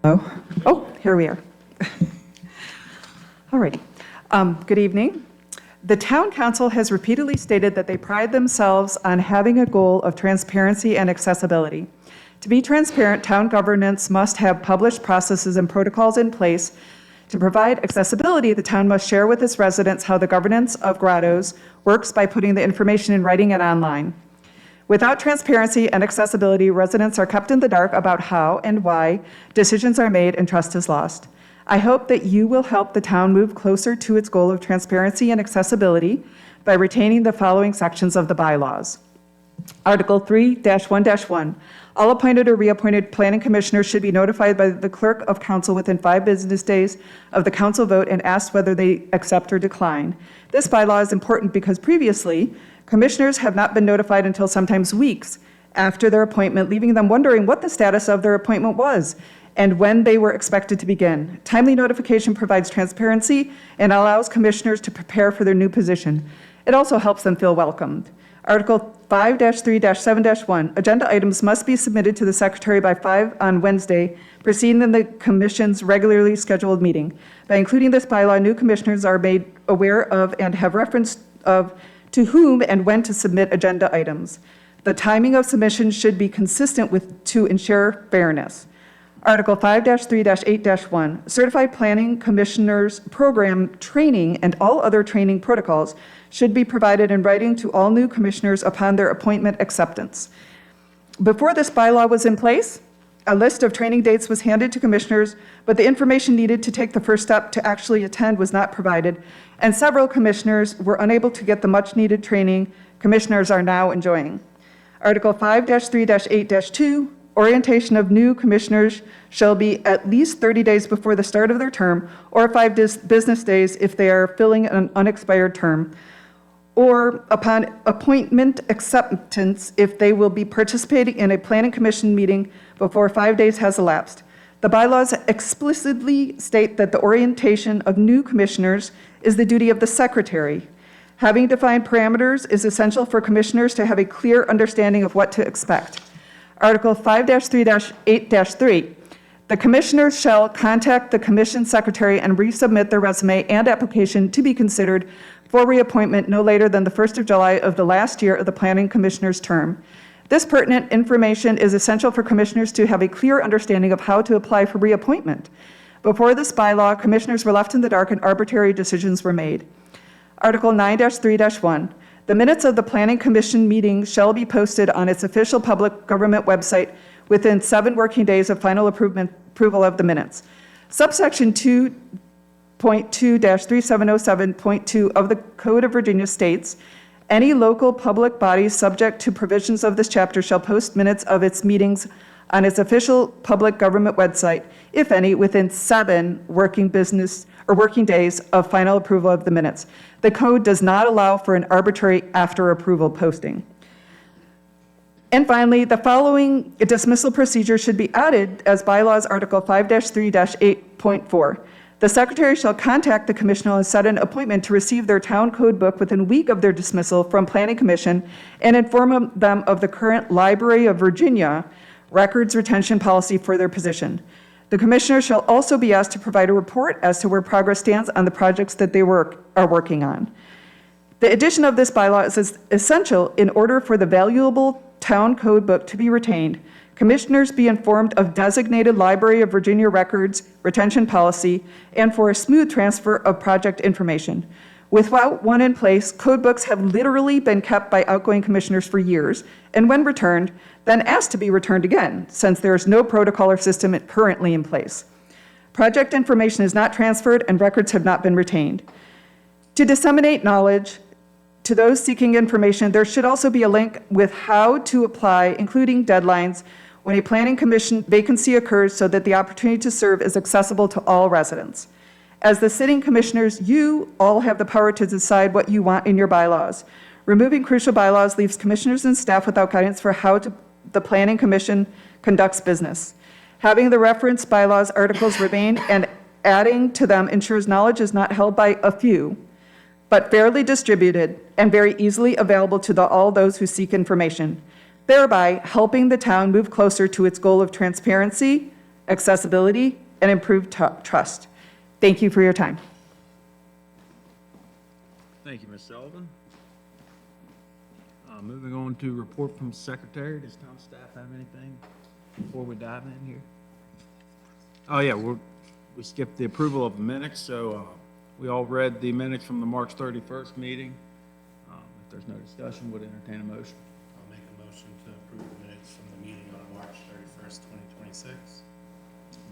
Oh, here we are. All righty. Good evening. The Town Council has repeatedly stated that they pride themselves on having a goal of transparency and accessibility. To be transparent, town governance must have published processes and protocols in place. To provide accessibility, the town must share with its residents how the governance of Grottoes works by putting the information in writing and online. Without transparency and accessibility, residents are kept in the dark about how and why decisions are made and trust is lost. I hope that you will help the town move closer to its goal of transparency and accessibility by retaining the following sections of the bylaws. Article 3-1-1, all appointed or reappointed planning commissioners should be notified by the clerk of council within 5 business days of the council vote and asked whether they accept or decline. This bylaw is important because previously, commissioners have not been notified until sometimes weeks after their appointment, leaving them wondering what the status of their appointment was and when they were expected to begin. Timely notification provides transparency and allows commissioners to prepare for their new position. It also helps them feel welcomed. Article 5-3-7-1, agenda items must be submitted to the secretary by 5 on Wednesday, preceding the commission's regularly scheduled meeting. By including this bylaw, new commissioners are made aware of and have reference of to whom and when to submit agenda items. The timing of submission should be consistent with to ensure fairness. Article 5-3-8-1, certified planning commissioners program training and all other training protocols should be provided in writing to all new commissioners upon their appointment acceptance. Before this bylaw was in place, a list of training dates was handed to commissioners, but the information needed to take the first step to actually attend was not provided, and several commissioners were unable to get the much-needed training commissioners are now enjoying. Article 5-3-8-2, orientation of new commissioners shall be at least 30 days before the start of their term, or 5 business days if they are filling an unexpired term, or upon appointment acceptance if they will be participating in a planning commission meeting before 5 days has elapsed. The bylaws explicitly state that the orientation of new commissioners is the duty of the secretary. Having defined parameters is essential for commissioners to have a clear understanding of what to expect. Article 5-3-8-3, the commissioners shall contact the commission secretary and resubmit their resume and application to be considered for reappointment no later than the 1st of July of the last year of the planning commissioner's term. This pertinent information is essential for commissioners to have a clear understanding of how to apply for reappointment. Before this bylaw, commissioners were left in the dark and arbitrary decisions were made. Article 9-3-1, the minutes of the planning commission meeting shall be posted on its official public government website within 7 working days of final approval of the minutes. Subsection 2.2-3707.2 of the Code of Virginia states, any local public body subject to provisions of this chapter shall post minutes of its meetings on its official public government website, if any, within 7 working days of final approval of the minutes. The code does not allow for an arbitrary after approval posting. And finally, the following dismissal procedure should be added as bylaws Article 5-3-8.4. The secretary shall contact the commissioner and set an appointment to receive their town code book within a week of their dismissal from planning commission and inform them of the current Library of Virginia records retention policy for their position. The commissioner shall also be asked to provide a report as to where progress stands on the projects that they are working on. The addition of this bylaw is essential in order for the valuable town code book to be retained. Commissioners be informed of designated Library of Virginia records retention policy and for a smooth transfer of project information. Without one in place, code books have literally been kept by outgoing commissioners for years, and when returned, then asked to be returned again, since there is no protocol or system currently in place. Project information is not transferred and records have not been retained. To disseminate knowledge to those seeking information, there should also be a link with how to apply, including deadlines, when a planning commission vacancy occurs so that the opportunity to serve is accessible to all residents. As the sitting commissioners, you all have the power to decide what you want in your bylaws. Removing crucial bylaws leaves commissioners and staff without guidance for how the planning commission conducts business. Having the reference bylaws articles remain and adding to them ensures knowledge is not held by a few, but fairly distributed and very easily available to all those who seek information, thereby helping the town move closer to its goal of transparency, accessibility, and improved trust. Thank you for your time. Thank you, Ms. Sullivan. Moving on to report from Secretary. Does town staff have anything before we dive in here? Oh, yeah, we skipped the approval of the minutes, so we all read the minutes from the March 31st meeting. If there's no discussion, would entertain a motion. I'll make a motion to approve the minutes from the meeting on March 31st, 2026.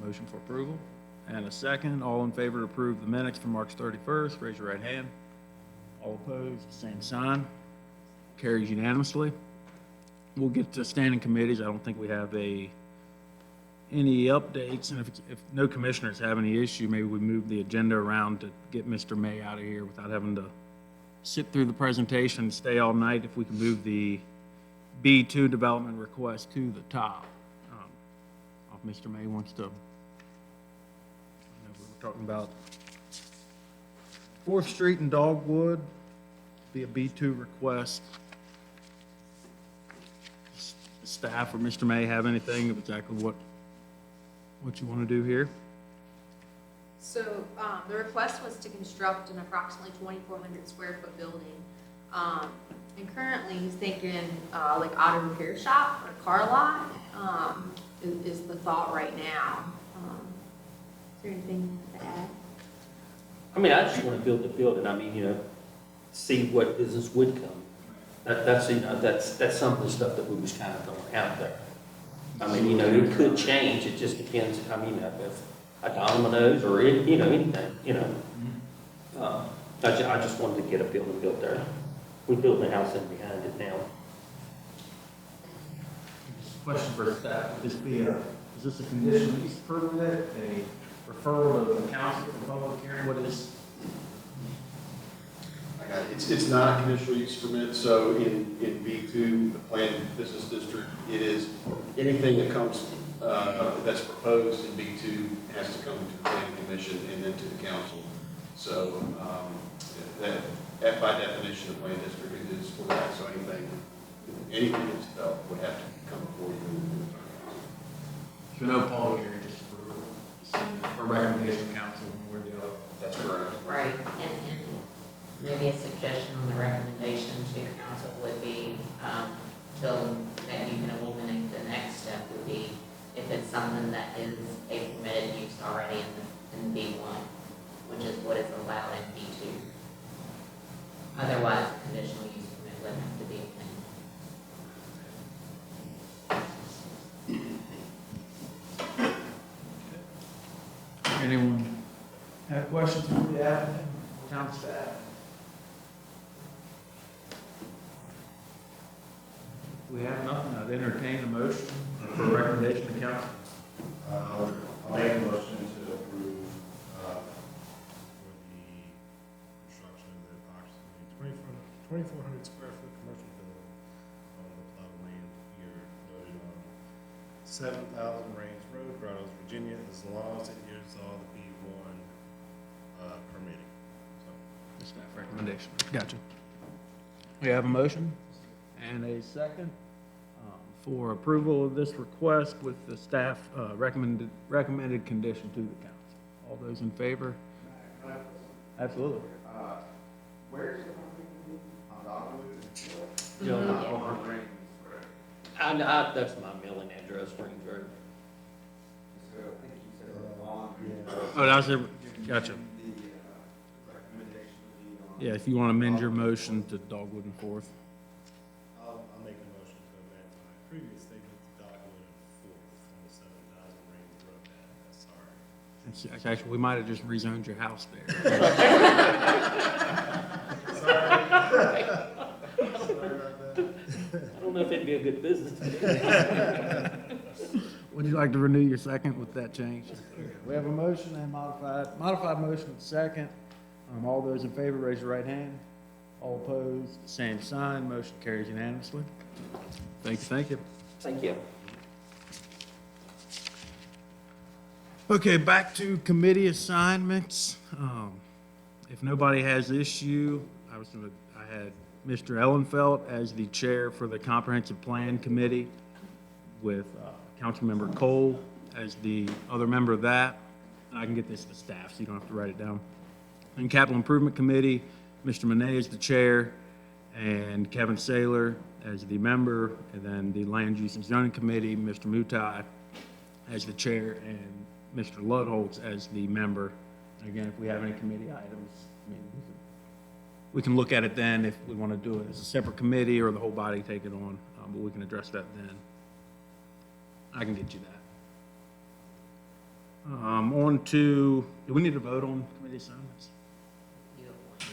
Motion for approval. And a second. All in favor to approve the minutes from March 31st, raise your right hand. All opposed, same sign. Carries unanimously. We'll get to standing committees. I don't think we have any updates, and if no commissioners have any issue, maybe we move the agenda around to get Mr. May out of here without having to sit through the presentation and stay all night. If we can move the B2 development request to the top. If Mr. May wants to, I know we were talking about 4th Street and Dogwood, be a B2 request. Staff or Mr. May have anything of exactly what you want to do here? So the request was to construct an approximately 2,400 square foot building. And currently he's thinking like auto repair shop or car lot is the thought right now. Is there anything to add? I mean, I just want to build the building. I mean, see what business would come. That's some of the stuff that we was kind of throwing out there. I mean, it could change. It just depends. I mean, if a dominoes or anything. I just wanted to get a building built there. We built the house in behind it now. Question for staff, would this be is this a conditional use permit, a referral to the council for public hearing? What is? It's not a conditional use permit, so in B2, the planned business district, it is anything that comes, that's proposed in B2 has to come to the planning commission and then to the council. So that by definition, the planned district is for that, so anything that's developed would have to come before you. So no public hearing, just for recommendation of council where the other. That's correct. Right, and maybe a suggestion on the recommendation to council would be, so that you can eliminate, the next step would be if it's something that is a permitted use already in B1, which is what is allowed in B2. Otherwise, conditional use permit would have to be obtained. Anyone have questions for the applicant or town staff? If we have nothing, I'd entertain a motion for recommendation to council. I'll make a motion to approve for the construction of the approximately 2,400 square foot commercial building on the plot of land here noted on 7,000 Range Road, Grottoes, Virginia, as long as it hears all the B1 permitting. So. The staff recommendation. Gotcha. We have a motion and a second for approval of this request with the staff recommended condition to the council. All those in favor? Absolutely. Where's the property? On Dogwood? That's my mailing address, Springs Road. So I think you said lawn. Oh, that's it. Gotcha. Yeah, if you want to amend your motion to Dogwood and Fourth. I'll make a motion to amend my previous statement to Dogwood and 4th on the 7,000 Range Road. Sorry. It's actually, we might have just rezoned your house there. Sorry about that. I don't know if it'd be a good business. Would you like to renew your second with that change? We have a motion and modified motion second. All those in favor, raise your right hand. All opposed, same sign. Motion carries unanimously. Thank you, thank you. Thank you. Okay, back to committee assignments. If nobody has issue, I had Mr. Ellenfeld as the chair for the Comprehensive Plan Committee with Councilmember Cole as the other member of that. And I can get this to staff, so you don't have to write it down. And Capital Improvement Committee, Mr. Monet is the chair, and Kevin Saylor as the member, and then the Land Use and Zoning Committee, Mr. Mutai as the chair, and Mr. Ludholtz as the member. And again, if we have any committee items, I mean, we can look at it then if we want to do it as a separate committee or the whole body take it on, but we can address that then. I can get you that. On to, do we need to vote on committee assignments?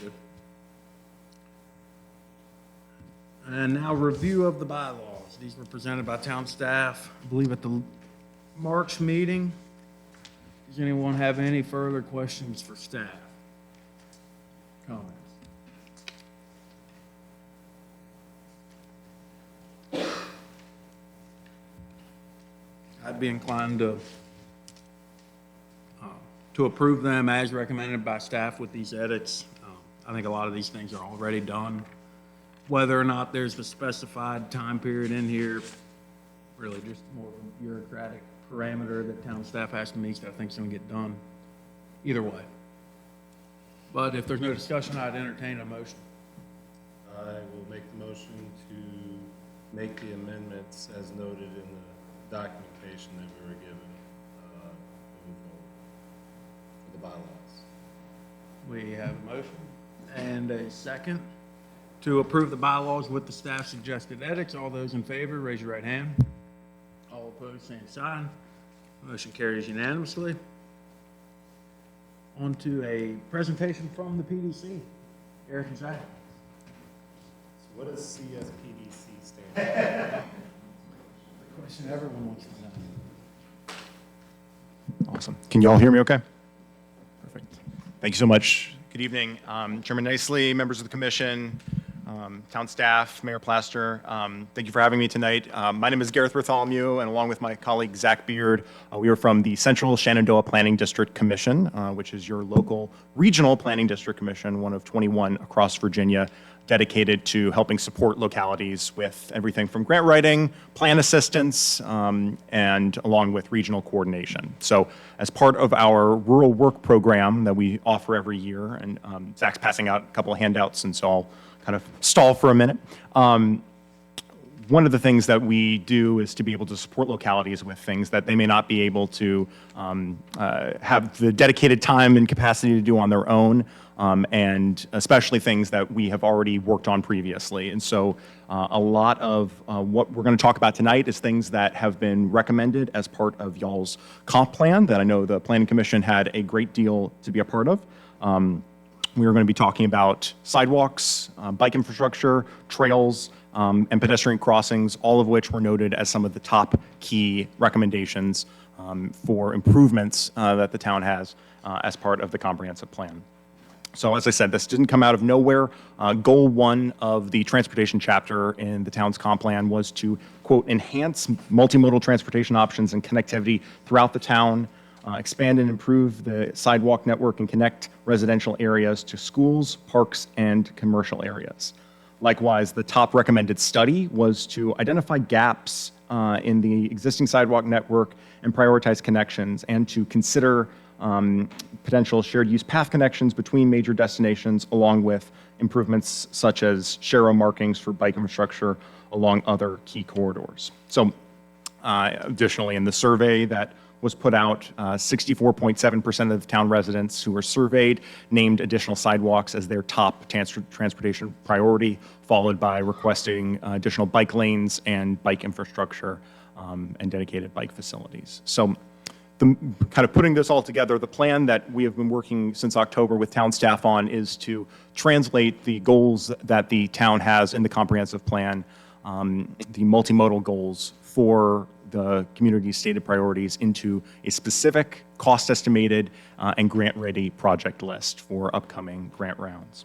Good. And now review of the bylaws. These were presented by town staff, I believe at the March meeting. Does anyone have any further questions for staff? Comments? I'd be inclined to approve them as recommended by staff with these edits. I think a lot of these things are already done. Whether or not there's a specified time period in here, really just more of a bureaucratic parameter that town staff has to meet that I think is going to get done either way. But if there's no discussion, I'd entertain a motion. I will make the motion to make the amendments as noted in the documentation that we were given moving forward for the bylaws. We have a motion and a second to approve the bylaws with the staff suggested edits. All those in favor, raise your right hand. All opposed, same sign. Motion carries unanimously. On to a presentation from the PDC. Eric and Zach. So what does CSPDC stand for? The question everyone wants to know. Awesome. Can you all hear me okay? Perfect. Thank you so much. Good evening, Chairman Nicely, members of the commission, town staff, Mayor Plaster. Thank you for having me tonight. My name is Gareth Bartholomew, and along with my colleague Zach Beard, we are from the Central Shenandoah Planning District Commission, which is your local regional planning district commission, one of 21 across Virginia, dedicated to helping support localities with everything from grant writing, plan assistance, and along with regional coordination. So as part of our rural work program that we offer every year, and Zach's passing out a couple of handouts, and so I'll kind of stall for a minute. One of the things that we do is to be able to support localities with things that they may not be able to have the dedicated time and capacity to do on their own, and especially things that we have already worked on previously. And so a lot of what we're going to talk about tonight is things that have been recommended as part of y'all's comp plan that I know the Planning Commission had a great deal to be a part of. We are going to be talking about sidewalks, bike infrastructure, trails, and pedestrian crossings, all of which were noted as some of the top key recommendations for improvements that the town has as part of the comprehensive plan. So as I said, this didn't come out of nowhere. Goal 1 of the transportation chapter in the town's comp plan was to, quote, enhance multimodal transportation options and connectivity throughout the town, expand and improve the sidewalk network and connect residential areas to schools, parks, and commercial areas. Likewise, the top recommended study was to identify gaps in the existing sidewalk network and prioritize connections, and to consider potential shared use path connections between major destinations, along with improvements such as share markings for bike infrastructure along other key corridors. So additionally, in the survey that was put out, 64.7% of the town residents who were surveyed named additional sidewalks as their top transportation priority, followed by requesting additional bike lanes and bike infrastructure and dedicated bike facilities. So kind of putting this all together, the plan that we have been working since October with town staff on is to translate the goals that the town has in the comprehensive plan, the multimodal goals for the community's stated priorities, into a specific cost estimated and grant ready project list for upcoming grant rounds.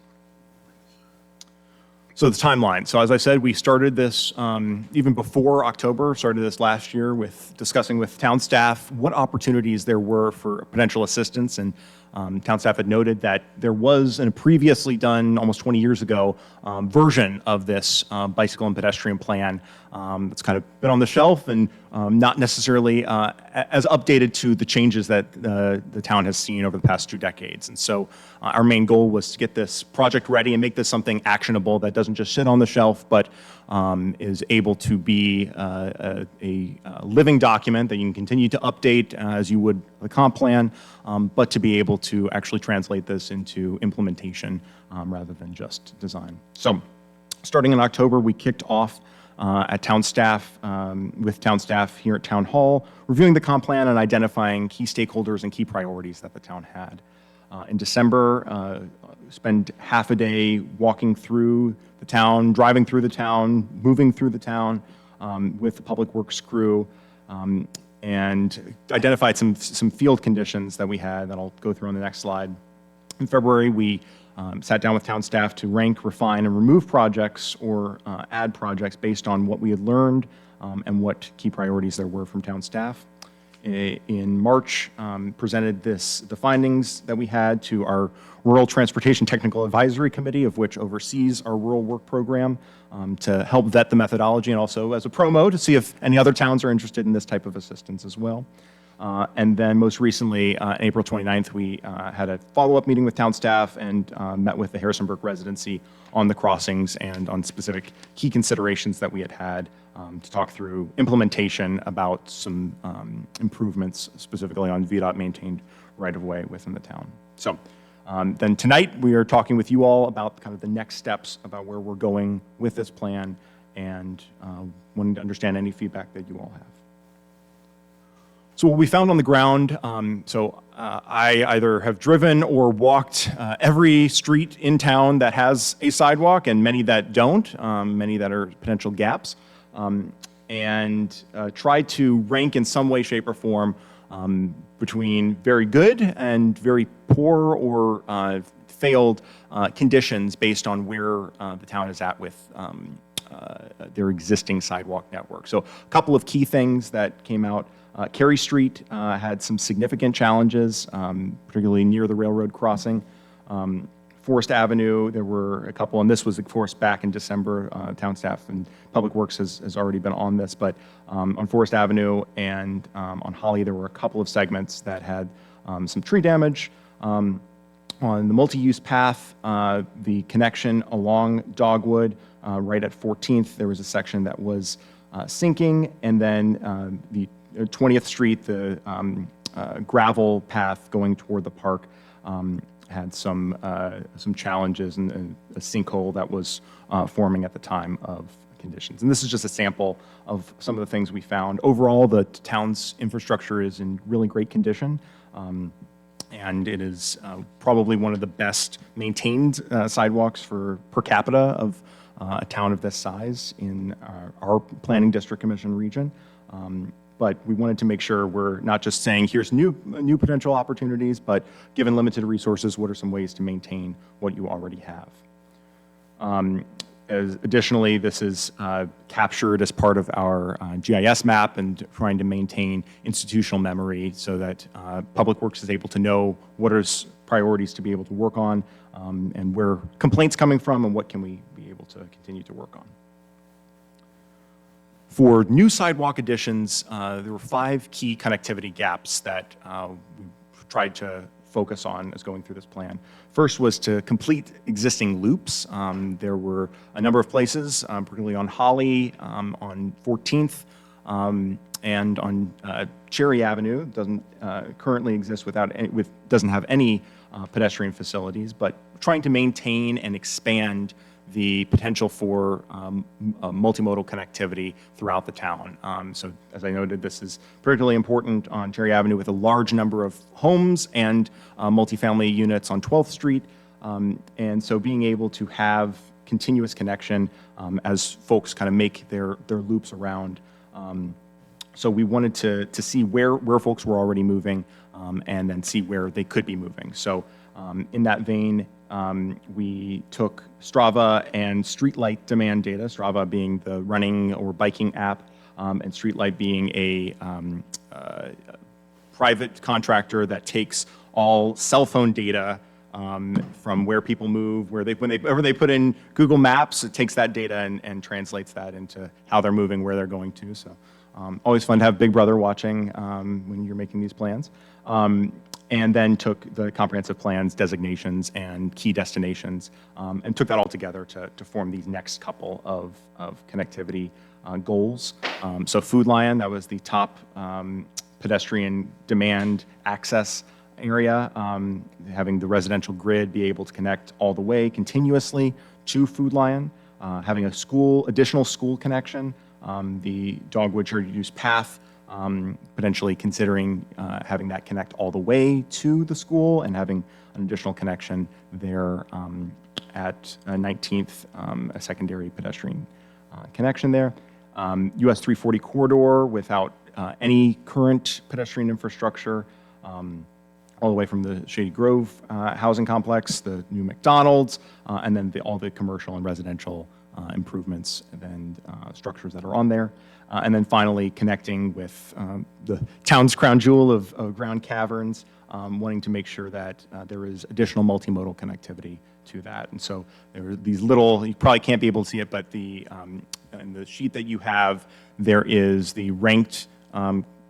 So the timeline. So as I said, we started this even before October, started this last year with discussing with town staff what opportunities there were for potential assistance and Town staff had noted that there was a previously done, almost 20 years ago, version of this bicycle and pedestrian plan that's kind of been on the shelf and not necessarily as updated to the changes that the town has seen over the past 2 decades. And so our main goal was to get this project ready and make this something actionable that doesn't just sit on the shelf, but is able to be a living document that you can continue to update as you would the comp plan, but to be able to actually translate this into implementation rather than just design. So starting in October, we kicked off at town staff, with town staff here at Town Hall, reviewing the comp plan and identifying key stakeholders and key priorities that the town had. In December, spend half a day walking through the town, driving through the town, moving through the town with the Public Works crew, and identified some field conditions that we had that I'll go through on the next slide. In February, we sat down with town staff to rank, refine, and remove projects or add projects based on what we had learned and what key priorities there were from town staff. In March, presented the findings that we had to our Rural Transportation Technical Advisory Committee, of which oversees our rural work program, to help vet the methodology and also as a promo to see if any other towns are interested in this type of assistance as well. And then most recently, on April 29th, we had a follow-up meeting with town staff and met with the Harrisonburg residency on the crossings and on specific key considerations that we had to talk through implementation about some improvements specifically on VDOT maintained right-of-way within the town. So then tonight we are talking with you all about kind of the next steps about where we're going with this plan and wanting to understand any feedback that you all have. So what we found on the ground, I either have driven or walked every street in town that has a sidewalk and many that don't, many that are potential gaps, and tried to rank in some way, shape, or form between very good and very poor or failed conditions based on where the town is at with their existing sidewalk network. So a couple of key things that came out. Cary Street had some significant challenges, particularly near the railroad crossing. Forest Avenue, there were a couple, and this was, of course, back in December. Town staff and Public Works has already been on this, but on Forest Avenue and on Holly, there were a couple of segments that had some tree damage. On the multi-use path, the connection along Dogwood, right at 14th, there was a section that was sinking, and then the 20th Street, the gravel path going toward the park, had some challenges and a sinkhole that was forming at the time of conditions. And this is just a sample of some of the things we found. Overall, the town's infrastructure is in really great condition, and it is probably one of the best maintained sidewalks per capita of a town of this size in our Planning District Commission region. But we wanted to make sure we're not just saying, here's new potential opportunities, but given limited resources, what are some ways to maintain what you already have? Additionally, this is captured as part of our GIS map and trying to maintain institutional memory so that Public Works is able to know what are priorities to be able to work on and where complaints coming from and what can we be able to continue to work on. For new sidewalk additions, there were 5 key connectivity gaps that we tried to focus on as going through this plan. First was to complete existing loops. There were a number of places, particularly on Holly, on 14th, and on Cherry Avenue. Doesn't currently exist doesn't have any pedestrian facilities, but trying to maintain and expand the potential for multimodal connectivity throughout the town. So as I noted, this is particularly important on Cherry Avenue with a large number of homes and multifamily units on 12th Street. And so being able to have continuous connection as folks kind of make their loops around. So we wanted to see where folks were already moving and then see where they could be moving. So in that vein, we took Strava and Streetlight demand data, Strava being the running or biking app, and Streetlight being a private contractor that takes all cell phone data from where people move, whenever they put in Google Maps, it takes that data and translates that into how they're moving, where they're going to. So always fun to have Big Brother watching when you're making these plans. And then took the comprehensive plans, designations, and key destinations, and took that all together to form these next couple of connectivity goals. So Food Lion, that was the top pedestrian demand access area, having the residential grid be able to connect all the way continuously to Food Lion, having a additional school connection, the Dogwood Shared Use Path, potentially considering having that connect all the way to the school and having an additional connection there at 19th, a secondary pedestrian connection there. US 340 corridor without any current pedestrian infrastructure, all the way from the Shady Grove housing complex, the new McDonald's, and then all the commercial and residential improvements and structures that are on there. And then finally connecting with the town's crown jewel of ground caverns, wanting to make sure that there is additional multimodal connectivity to that. And so there are these little, you probably can't be able to see it, but in the sheet that you have, there is the ranked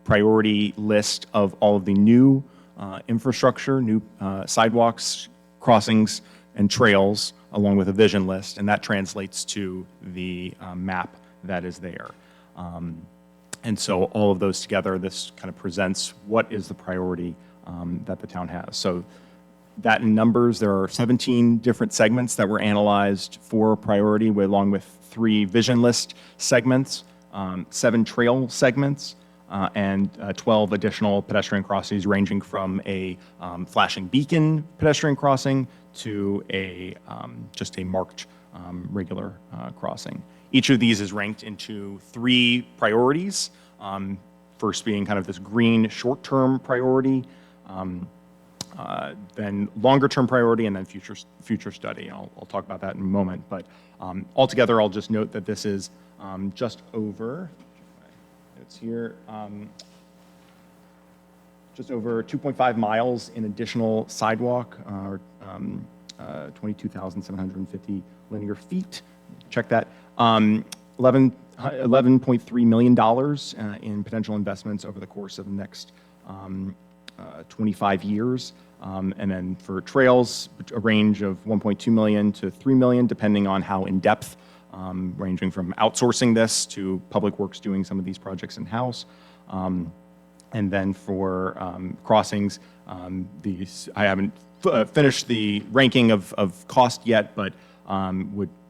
priority list of all of the new infrastructure, new sidewalks, crossings, and trails, along with a vision list, and that translates to the map that is there. And so all of those together, this kind of presents what is the priority that the town has. So that in numbers, there are 17 different segments that were analyzed for priority, along with 3 vision list segments, 7 trail segments, and 12 additional pedestrian crossings, ranging from a flashing beacon pedestrian crossing to just a marked regular crossing. Each of these is ranked into 3 priorities. First being kind of this green short-term priority, then longer-term priority, and then future study. I'll talk about that in a moment. But altogether, I'll just note that this is just over. It's here. Just over 2.5 miles in additional sidewalk, or 22,750 linear feet. Check that. $11.3 million in potential investments over the course of the next 25 years. And then for trails, a range of 1.2 million to 3 million, depending on how in-depth, ranging from outsourcing this to Public Works doing some of these projects in-house. And then for crossings, I haven't finished the ranking of cost yet, but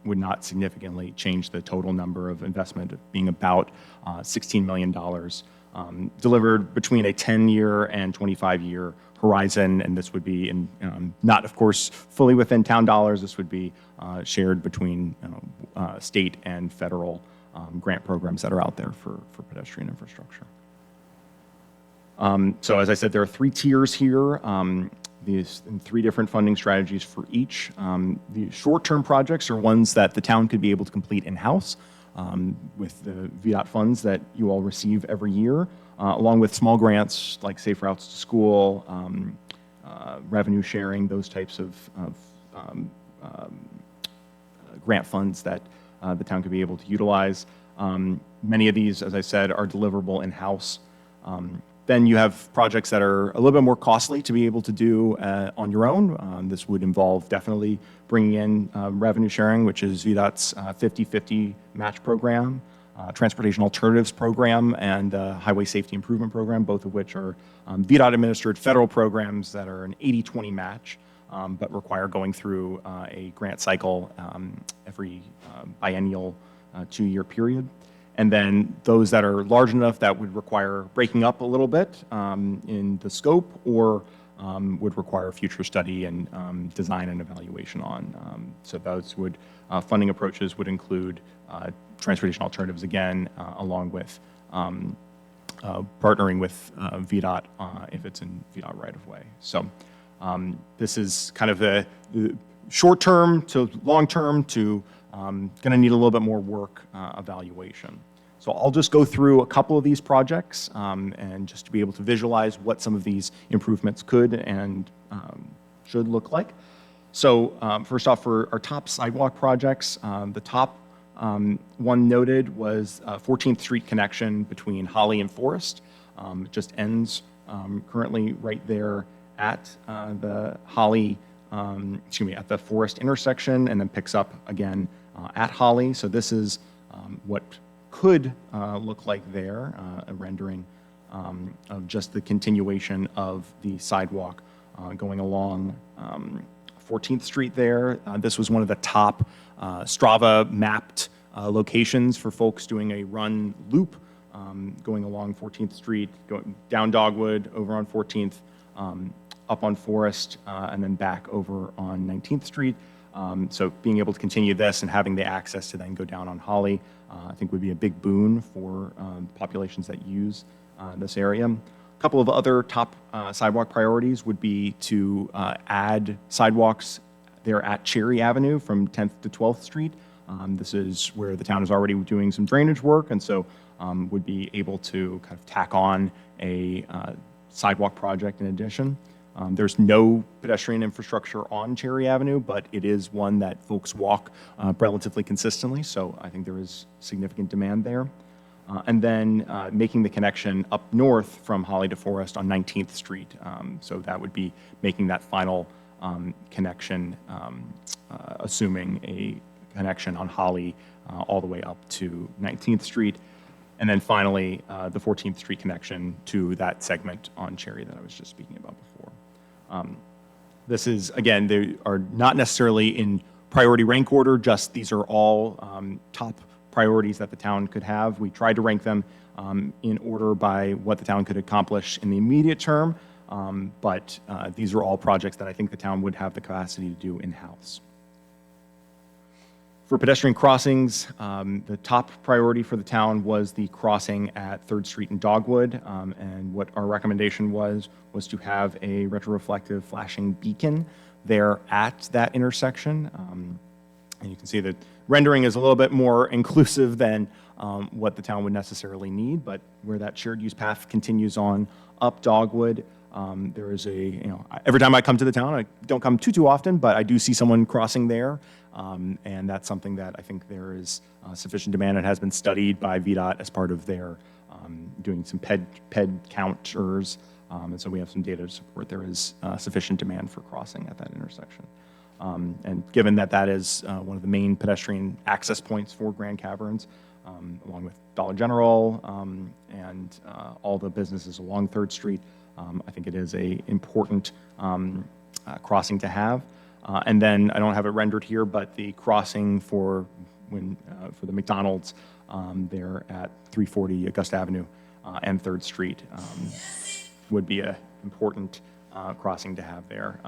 would not significantly change the total number of investment, being about $16 million, delivered between a 10-year and 25-year horizon. And this would be not, of course, fully within town dollars. This would be shared between state and federal grant programs that are out there for pedestrian infrastructure. So as I said, there are 3 tiers here. These 3 different funding strategies for each. The short-term projects are ones that the town could be able to complete in-house with the VDOT funds that you all receive every year, along with small grants like Safe Routes to School, revenue sharing, those types of grant funds that the town could be able to utilize. Many of these, as I said, are deliverable in-house. Then you have projects that are a little bit more costly to be able to do on your own. This would involve definitely bringing in revenue sharing, which is VDOT's 50/50 match program, Transportation Alternatives Program, and Highway Safety Improvement Program, both of which are VDOT-administered federal programs that are an 80/20 match, but require going through a grant cycle every biennial 2-year period. And then those that are large enough that would require breaking up a little bit in the scope, or would require future study and design and evaluation on. So those funding approaches would include transportation alternatives again, along with partnering with VDOT if it's in VDOT right-of-way. So this is kind of the short-term to long-term to going to need a little bit more work evaluation. So I'll just go through a couple of these projects and just to be able to visualize what some of these improvements could and should look like. So first off, for our top sidewalk projects, the top one noted was 14th Street connection between Holly and Forest. It just ends currently right there at the Holly, at the Forest intersection, and then picks up again at Holly. So this is what could look like there, a rendering of just the continuation of the sidewalk going along 14th Street there. This was one of the top Strava mapped locations for folks doing a run loop going along 14th Street, going down Dogwood, over on 14th, up on Forest, and then back over on 19th Street. So being able to continue this and having the access to then go down on Holly, I think would be a big boon for populations that use this area. A couple of other top sidewalk priorities would be to add sidewalks there at Cherry Avenue from 10th to 12th Street. This is where the town is already doing some drainage work, and so would be able to kind of tack on a sidewalk project in addition. There's no pedestrian infrastructure on Cherry Avenue, but it is one that folks walk relatively consistently, so I think there is significant demand there. And then making the connection up north from Holly to Forest on 19th Street. So that would be making that final connection, assuming a connection on Holly all the way up to 19th Street. And then finally, the 14th Street connection to that segment on Cherry that I was just speaking about before. This is, again, they are not necessarily in priority rank order, just these are all top priorities that the town could have. We tried to rank them in order by what the town could accomplish in the immediate term, but these are all projects that I think the town would have the capacity to do in-house. For pedestrian crossings, the top priority for the town was the crossing at 3rd Street and Dogwood, and what our recommendation was to have a retroreflective flashing beacon there at that intersection. And you can see that rendering is a little bit more inclusive than what the town would necessarily need, but where that shared use path continues on up Dogwood, there is a, every time I come to the town, I don't come too often, but I do see someone crossing there. And that's something that I think there is sufficient demand. It has been studied by VDOT as part of their doing some PED counters. And so we have some data to support there is sufficient demand for crossing at that intersection. And given that that is one of the main pedestrian access points for Grand Caverns, along with Dollar General and all the businesses along 3rd Street, I think it is a important crossing to have. And then I don't have it rendered here, but the crossing for the McDonald's there at 340 Augusta Avenue and 3rd Street would be an important crossing to have there.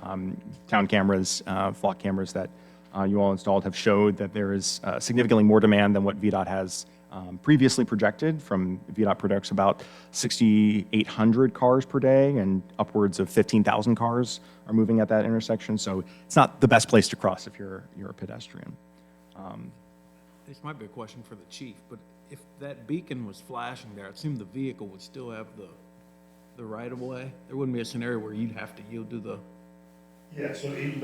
Town cameras, flock cameras that you all installed have showed that there is significantly more demand than what VDOT has previously projected. From VDOT projects about 6,800 cars per day, and upwards of 15,000 cars are moving at that intersection. So it's not the best place to cross if you're a pedestrian. This might be a question for the chief, but if that beacon was flashing there, I assume the vehicle would still have the right of way. There wouldn't be a scenario where you'd have to yield to the. Yeah, so even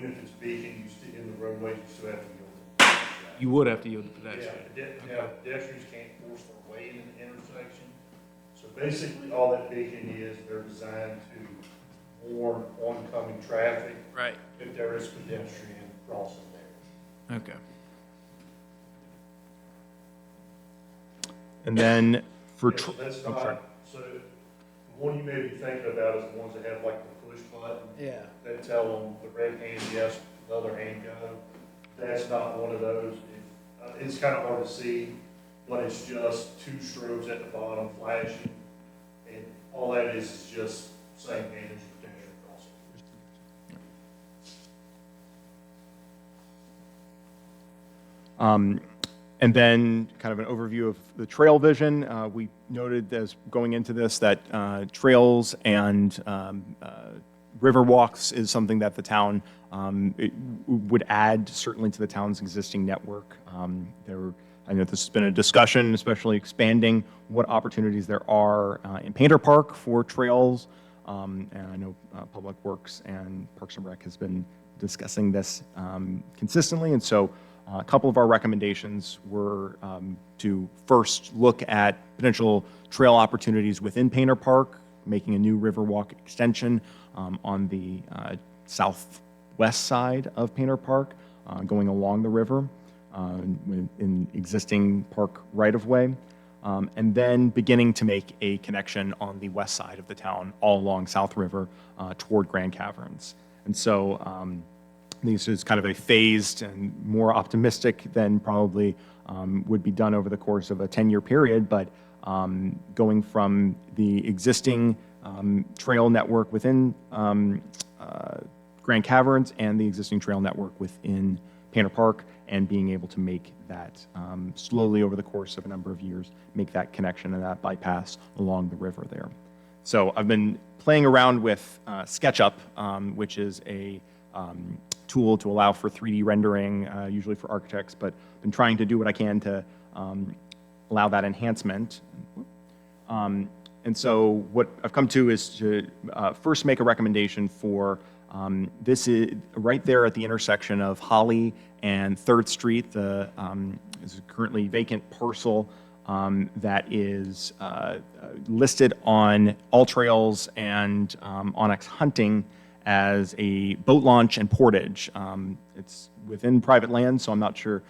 if it's beacon, you still in the roadway, you still have to yield. You would have to yield to Yeah, pedestrian. pedestrians can't force their way in an intersection. So basically, all that beacon is, they're designed to warn oncoming traffic Right. if there is pedestrian crossing there. Okay. And then for, Yeah, so that's I'm sorry. not, so the one you may be thinking about is the ones that have like the push button. Yeah. That tell them the red hand yes, the other hand go. That's not one of those. It's kind of hard to see, but it's just two strobes at the bottom flashing. And all that is just saying manage pedestrian crossing. And then kind of an overview of the trail vision. We noted as going into this that trails and river walks is something that the town would add certainly to the town's existing network. There I know this has been a discussion, especially expanding what opportunities there are in Painter Park for trails. And I know Public Works and Parks and Rec has been discussing this consistently. And so a couple of our recommendations were to first look at potential trail opportunities within Painter Park, making a new Riverwalk extension on the southwest side of Painter Park, going along the river in existing park right-of-way, and then beginning to make a connection on the west side of the town, all along South River toward Grand Caverns. And so this is kind of a phased and more optimistic than probably would be done over the course of a 10-year period, but going from the existing trail network within Grand Caverns and the existing trail network within Painter Park, and being able to make that slowly over the course of a number of years, make that connection and that bypass along the river there. So I've been playing around with SketchUp, which is a tool to allow for 3D rendering, usually for architects, but been trying to do what I can to allow that enhancement. And so what I've come to is to first make a recommendation for this is right there at the intersection of Holly and 3rd Street. The is a currently vacant parcel that is listed on All Trails and Onyx Hunting as a boat launch and portage. It's within private land, so I'm not sure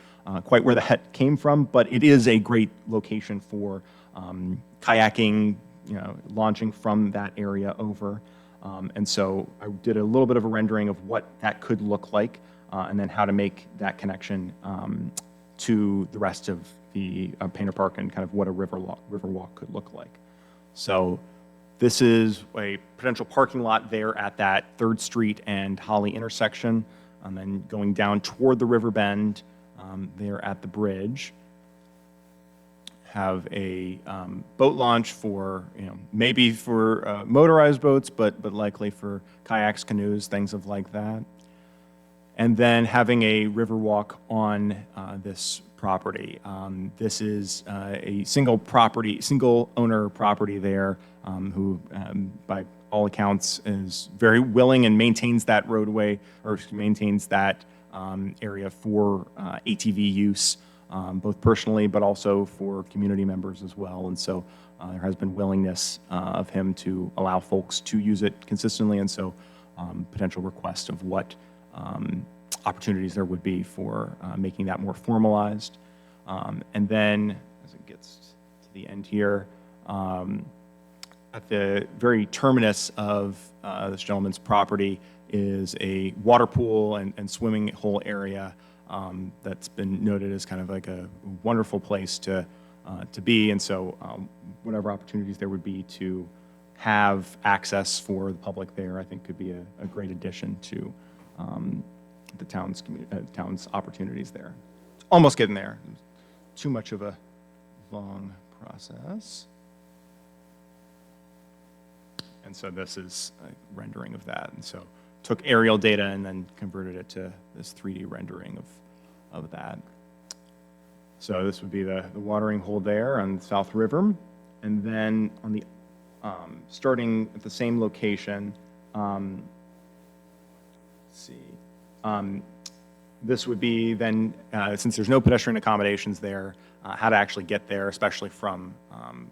quite where that came from, but it is a great location for kayaking, launching from that area over. And so I did a little bit of a rendering of what that could look like, and then how to make that connection to the rest of the Painter Park and kind of what a river walk could look like. So this is a potential parking lot there at that 3rd Street and Holly intersection, and then going down toward the river bend there at the bridge. Have a boat launch for, maybe for motorized boats, but likely for kayaks, canoes, things of like that. And then having a river walk on this property. This is a single owner property there, who by all accounts is very willing and maintains that roadway, or maintains that area for ATV use. Both personally, but also for community members as well. And so there has been willingness of him to allow folks to use it consistently, and so potential request of what opportunities there would be for making that more formalized. And then, as it gets to the end here, at the very terminus of this gentleman's property is a water pool and swimming hole area that's been noted as kind of like a wonderful place to be. And so whatever opportunities there would be to have access for the public there, I think could be a great addition to the town's opportunities there. Almost getting there. Too much of a long process. And so this is a rendering of that. And so took aerial data and then converted it to this 3D rendering of that. So this would be the watering hole there on South River. And then on the, starting at the same location, let's see, this would be then, since there's no pedestrian accommodations there, how to actually get there, especially from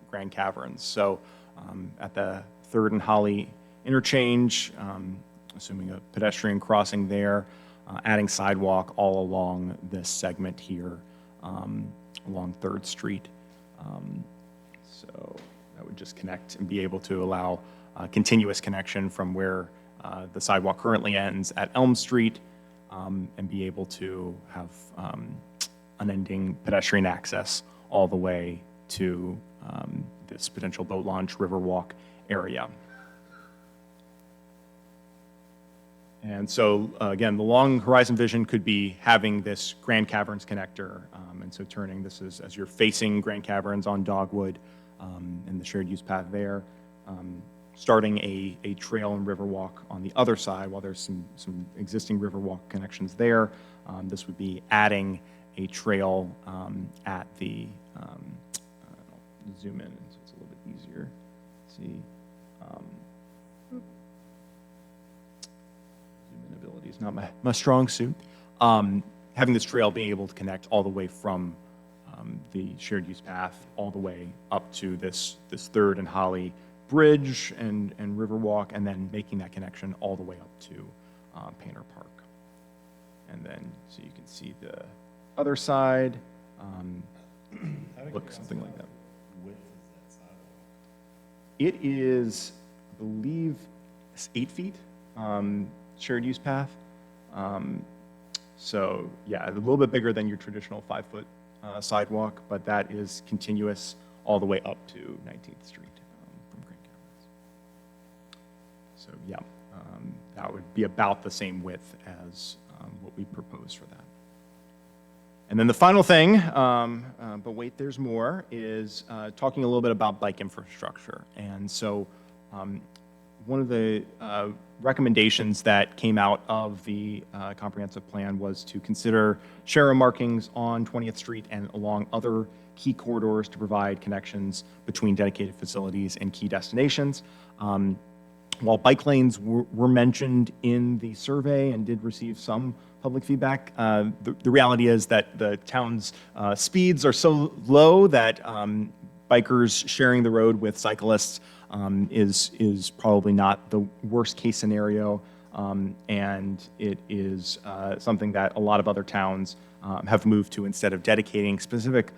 Grand Caverns. So at the 3rd and Holly interchange, assuming a pedestrian crossing there, adding sidewalk all along this segment here along 3rd Street. So that would just connect and be able to allow continuous connection from where the sidewalk currently ends at Elm Street, and be able to have unending pedestrian access all the way to this potential boat launch, river walk area. And so, again, the long horizon vision could be having this Grand Caverns connector, and so turning this as you're facing Grand Caverns on Dogwood and the shared use path there, starting a trail and river walk on the other side while there's some existing river walk connections there. This would be adding a trail at the, I'll zoom in so it's a little bit easier to see. Zoom in ability is not my strong suit. Having this trail being able to connect all the way from the shared use path all the way up to this Third and Holly Bridge and Riverwalk, and then making that connection all the way up to Painter Park. And then, so you can see the other side, look something like that. Width is that sidewalk? It is, I believe, it's 8 feet, shared use path. So yeah, a little bit bigger than your traditional 5-foot sidewalk, but that is continuous all the way up to 19th Street from Grand Caverns. So yeah, that would be about the same width as what we proposed for that. And then the final thing, but wait, there's more, is talking a little bit about bike infrastructure. And so one of the recommendations that came out of the comprehensive plan was to consider share markings on 20th Street and along other key corridors to provide connections between dedicated facilities and key destinations. While bike lanes were mentioned in the survey and did receive some public feedback, the reality is that the town's speeds are so low that bikers sharing the road with cyclists is probably not the worst case scenario, and it is something that a lot of other towns have moved to instead of dedicating specific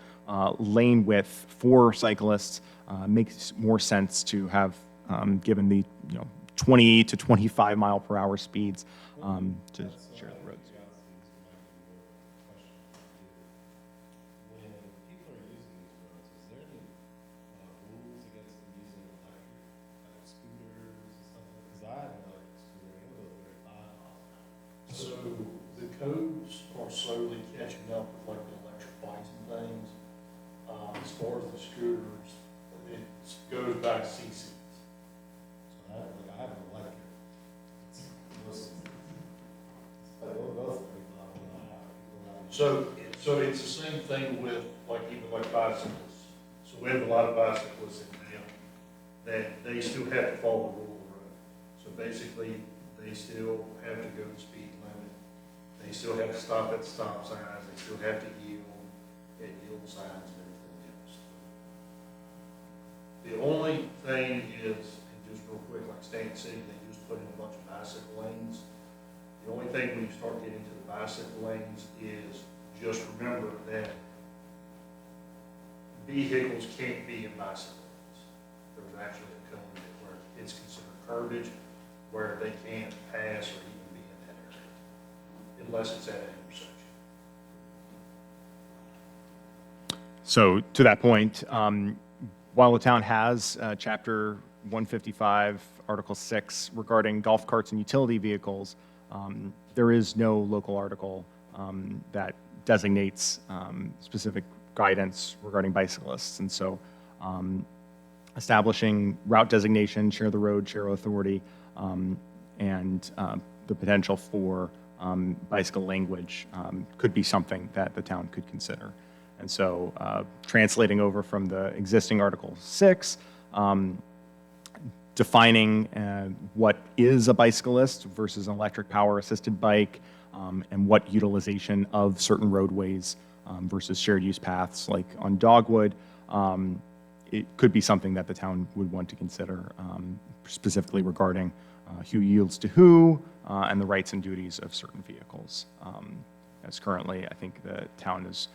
lane width for cyclists. Makes more sense to have given the 20 to 25 mile per hour speeds to share the roads. When people are using these roads, is there any rules against them using electric, like scooters and stuff? Because I have an electric scooter, and it goes very 5 miles an hour. So the codes are slowly catching up with like the electric bikes and things. As far as the scooters, it goes by CC. So I have an electric. We'll go 35 miles an hour. So it's the same thing with like even like bicycles. So we have a lot of bicyclists in town that they still have to follow the rule of the road. So basically, they still have to go the speed limit. They still have to stop at stop signs. They still have to yield at yield signs and everything else. The only thing is, and just real quick, like Stanton City, they just put in a bunch of bicycle lanes. The only thing when you start getting to the bicycle lanes is just remember that vehicles can't be in bicycle lanes. There's actually a code where it's considered curbage, where they can't pass or even be in that area, unless it's at an intersection. So to that point, while the town has Chapter 155, Article 6 regarding golf carts and utility vehicles, there is no local article that designates specific guidance regarding bicyclists. And so establishing route designation, share the road, share authority, and the potential for bicycle language could be something that the town could consider. And so translating over from the existing Article 6, defining what is a bicyclist versus an electric power assisted bike, and what utilization of certain roadways versus shared use paths like on Dogwood, it could be something that the town would want to consider, specifically regarding who yields to who and the rights and duties of certain vehicles. As currently, I think the town is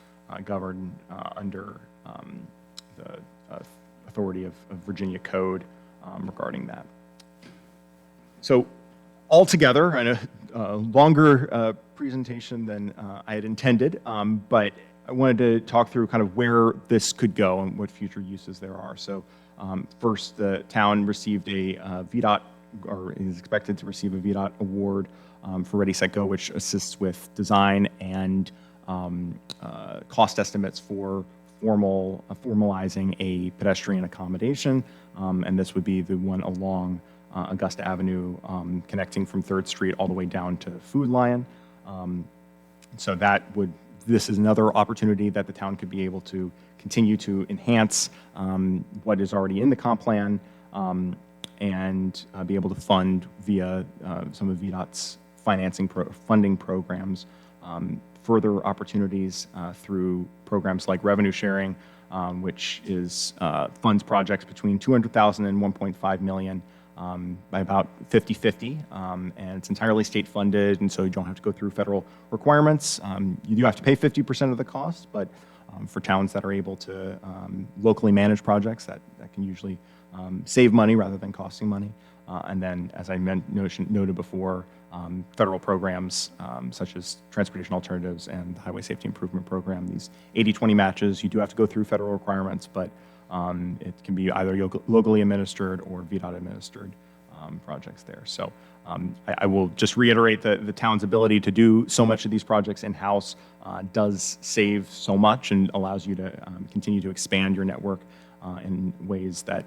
governed under the authority of Virginia Code regarding that. So altogether, and a longer presentation than I had intended, but I wanted to talk through kind of where this could go and what future uses there are. So first, the town received a VDOT, or is expected to receive a VDOT award for Ready, Set, Go, which assists with design and cost estimates for formalizing a pedestrian accommodation. And this would be the one along Augusta Avenue, connecting from 3rd Street all the way down to Food Lion. So that would this is another opportunity that the town could be able to continue to enhance what is already in the comp plan, and be able to fund via some of VDOT's funding programs, further opportunities through programs like revenue sharing, which is funds projects between $200,000 and $1.5 million by about 50-50, and it's entirely state funded, and so you don't have to go through federal requirements. You do have to pay 50% of the cost, but for towns that are able to locally manage projects, that can usually save money rather than costing money. And then, as I noted before, federal programs such as Transportation Alternatives and the Highway Safety Improvement Program, these 80-20 matches, you do have to go through federal requirements, but it can be either locally administered or VDOT administered projects there. So I will just reiterate that the town's ability to do so much of these projects in-house does save so much and allows you to continue to expand your network in ways that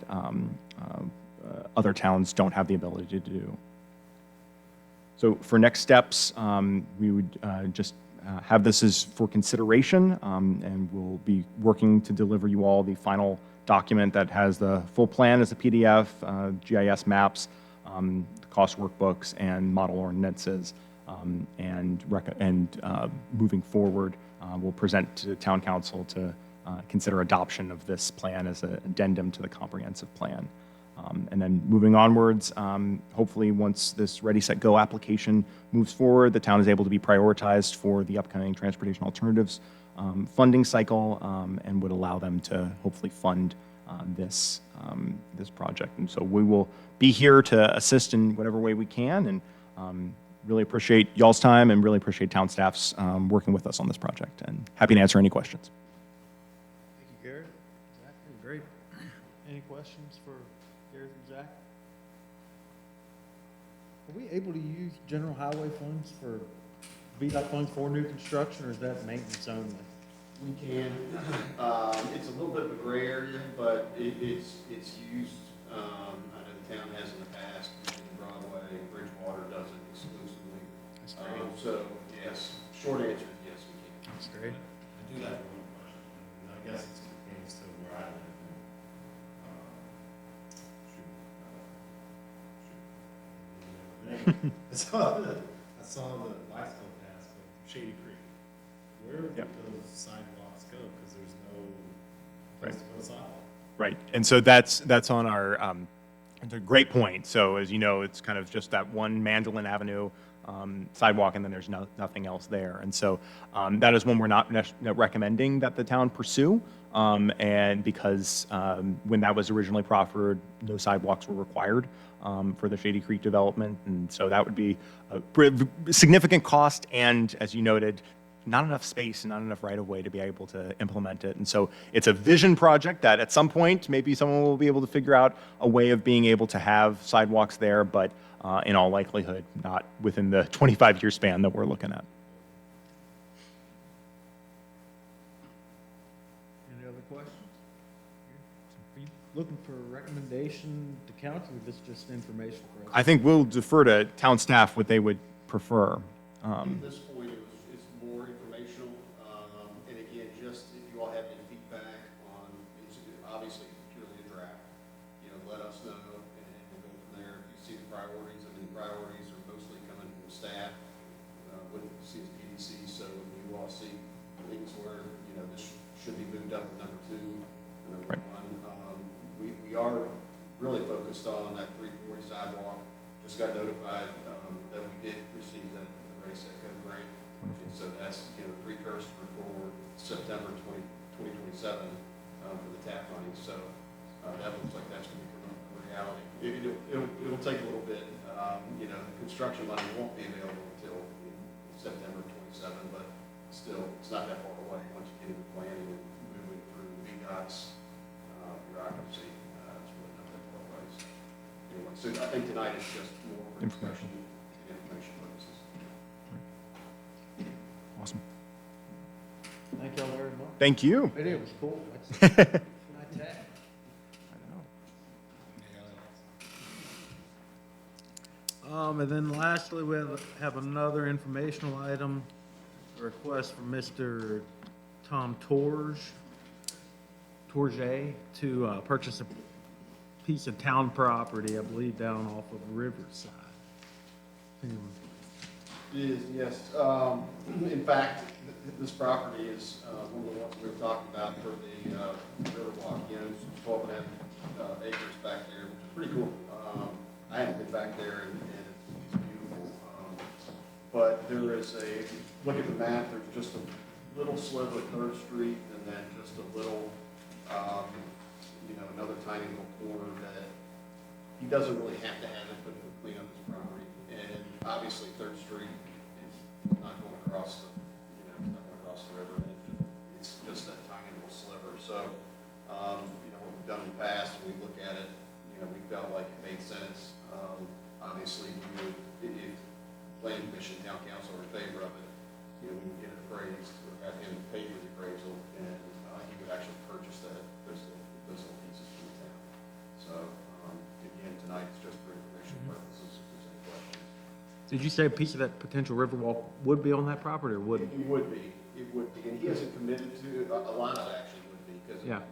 other towns don't have the ability to do. So for next steps, we would just have this as for consideration, and we'll be working to deliver you all the final document that has the full plan as a PDF, GIS maps, the cost workbooks, and model ordinances. And moving forward, we'll present to town council to consider adoption of this plan as an addendum to the comprehensive plan. And then moving onwards, hopefully once this Ready, Set, Go application moves forward, the town is able to be prioritized for the upcoming transportation alternatives funding cycle, and would allow them to hopefully fund this project. And so we will be here to assist in whatever way we can, and really appreciate y'all's time and really appreciate town staff's working with us on this project, and happy to answer any questions. Thank you, Garrett. Zach, you're great. Any questions for Garrett and Zach? Are we able to use general highway funds for VDOT funds for new construction, or is that maintenance only? We can. It's a little bit of a gray area, but it's used. I know the town has in the past, in Broadway, Bridgewater does it exclusively. That's great. So yes, short answer is yes, we can. That's great. I do have one question, and I guess it pertains to where I live. I saw the lights go past Shady Creek. Where do Yep. those sidewalks go? Because there's no Right. place to put a sidewalk. Right, and so that's on our, it's a great point. So as you know, it's kind of just that one Mandolin Avenue sidewalk, and then there's nothing else there. And so that is one we're not recommending that the town pursue, and because when that was originally proffered, no sidewalks were required for the Shady Creek development, and so that would be a significant cost, and as you noted, not enough space and not enough right-of-way to be able to implement it. And so it's a vision project that at some point, maybe someone will be able to figure out a way of being able to have sidewalks there, but in all likelihood, not within the 25-year span that we're looking at. Any other questions? Are you looking for a recommendation to council, or is this just information for us? I think we'll defer to town staff what they would prefer. At this point, it's more informational, and again, just if you all have any feedback on, it's obviously purely a draft, let us know, and we'll go from there. If you see the priorities, priorities are mostly coming from staff, with CSPDC, so when you all see things where, this should be moved up to number 2, number 1, we are really focused on that 340 sidewalk. Just got notified, that we did receive the Ready, Set, Go grant. And so that's, precursor for September 2027, for the TAP money. So, that looks like that's going to become a reality. It'll take a little bit. The construction money won't be available until September 27, but still, it's not that far away once you get into planning and moving through VDOT's bureaucracy. It's really not that far away. So, anyway, so I think tonight is just more for discussion and information purposes. Awesome. Thank y'all very much. Thank you. It was cool. That's my tag. And then lastly, we have another informational item a request from Mr. Tom Torje to purchase a piece of town property, I believe down off of Riverside. Anyone? It is, yes. In fact, this property is one of the ones we were talking about for the Riverwalk. You know, it's 12.5 acres back there, which is pretty cool. I haven't been back there, and it's beautiful. But there is a, if you look at the map, there's just a little sliver of 3rd Street, and then just a little, you know, another tiny little corner that he doesn't really have to have it, but to clean up his property. And obviously, 3rd Street is not going across the, you know, it's not going across the river. It's just that tiny little sliver. So, you know, what we've done in the past, when we look at it, you know, we felt like it made sense. Obviously, we would, if planning commission, town council are in favor of it, you know, we would get it appraised, or have him pay for the appraisal, and he would actually purchase those little pieces from the town. So, again, tonight it's just for information purposes, if there's any questions. Did you say a piece of that potential Riverwalk would be on that property, or wouldn't? It would be, and he hasn't committed to, a lot of it actually would be, because, Yeah.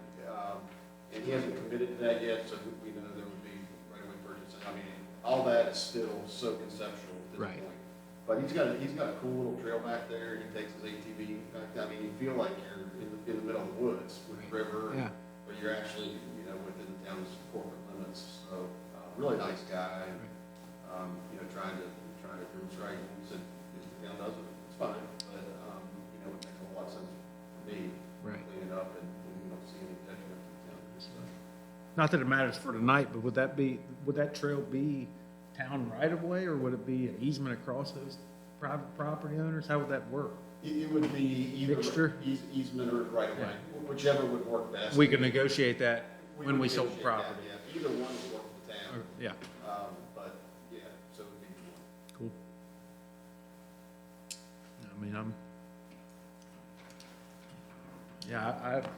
And he hasn't committed to that yet, so we know there would be right-of-way purchasing. I mean, all that is still so conceptual at this Right. point. But he's got a cool little trail back there, he takes his ATV, in fact, I mean, you feel like you're in the middle of the woods with the river, Yeah. but you're actually, you know, within the town's corporate limits, so, really nice guy, and, you know, trying to do what's right, and he said, if the town does it, it's fine, but, you know, it makes a whole lot of sense for me, Right. clean it up, and we don't see any detriment to the town, so. Not that it matters for tonight, but would that trail be town right of way, or would it be an easement across those private property owners? How would that work? It would be either Mixture? easement or right away, whichever would work best. We could negotiate that We when would we sold the negotiate that, property. yeah. Either one would work for the town, Yeah, but, yeah, so it would be one. cool. I mean, I have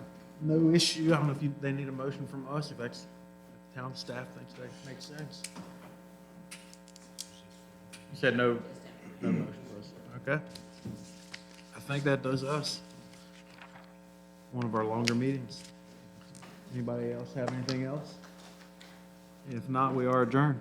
no issue. I don't know if they need a motion from us, if that's, if town staff thinks that makes sense. You said no motion for us. Okay. I think that does us. One of our longer meetings. Anybody else have anything else? If not, we are adjourned.